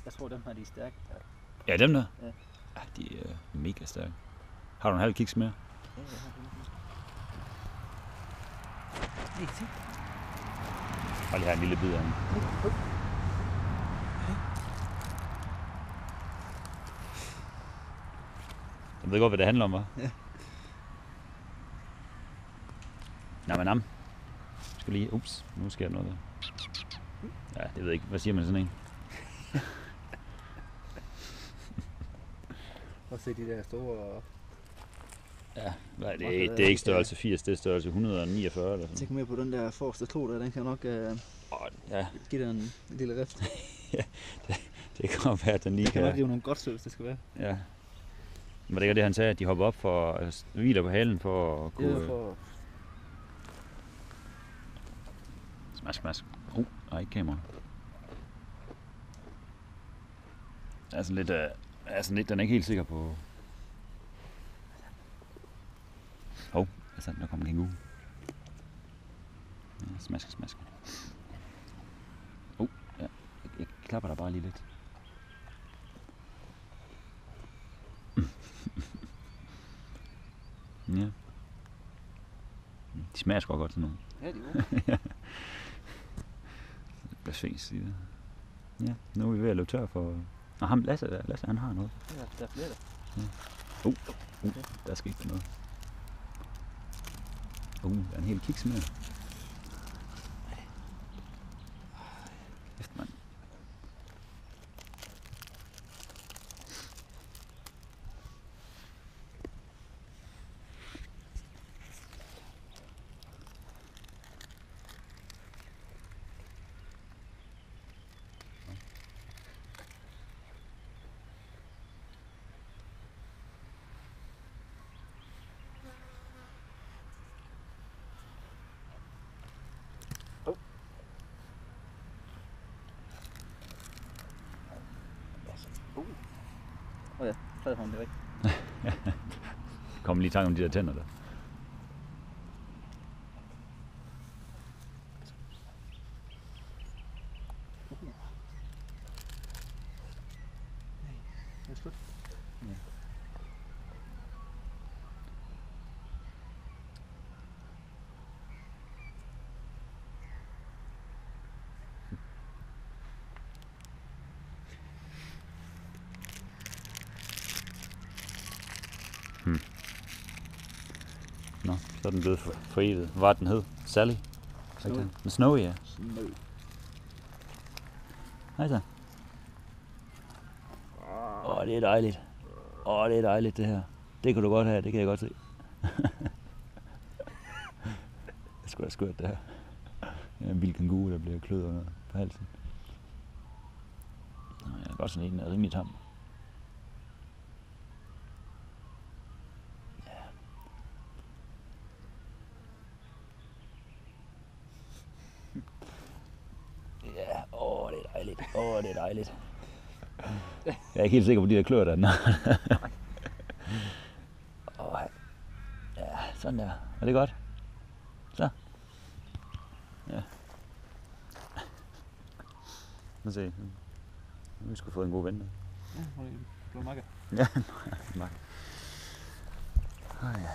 Jeg tror, dem her de er stærke. Ja, dem der? Ja. Ja, de er mega stærke. Har du en halv kiks mere? Ja, jeg har det. Hey, se. Bare lige have en lille bid af den. Jeg ved godt, hvad det handler om, hva'? Ja. Nam. Jeg skal lige... Ups, nu sker der noget der. Ja, det ved jeg ikke. Hvad siger man sådan en? Prøv at se de der store... Ja, nej, det er ikke størrelse 80, det er størrelse 149 eller sådan. Tænk mere på den der forreste to der, den kan nok ja. give dig en lille rift. Ja, det kan godt være, at den lige det kan nok give nogle godt sød, hvis det skal være. Ja. Men det er det, han sagde, at de hopper op for at hviler på halen for at kunne... Ja, for... Smask. Nej, ikke kamera. Jeg er sådan lidt, den er ikke helt sikker på... Der kommer en kænguru. Ja, smask. Ja, jeg klapper der bare lige lidt. Ja. De smager sgu godt sådan noget. Ja, de er gode. Ja. Blasfemisk sige det. Ja, nu er vi ved at løbe tør for... Nå, ham Lasse, han har noget. Ja, der er flere der. Ja. Der skal ikke noget. Der er en hel kiks med. Kæft, mand. Ja, fladhånd det væk. Kom lige i tanke om de der tænder der. Det er slut. Ja. Nå, så er den blevet forædet. Hvad var den hed? Sally? Snowy. Den Snowy, ja. Snowy. Hej så. Det er dejligt. Det er dejligt det her. Det kan du godt have, det kan jeg godt se. Det skulle da skørt det her. En vild kænguru, der bliver kløet under på halsen. Jeg er godt sådan en, der er rimelig tam. Ja, det er dejligt. Det er dejligt. Jeg er ikke helt sikker på de der klør der. Ja, sådan der. Er det godt? Så. Ja. Nu se. Nu har vi sgu fået en god ven. Ja, hvor er det blevet makker. Ja, makker. Ja.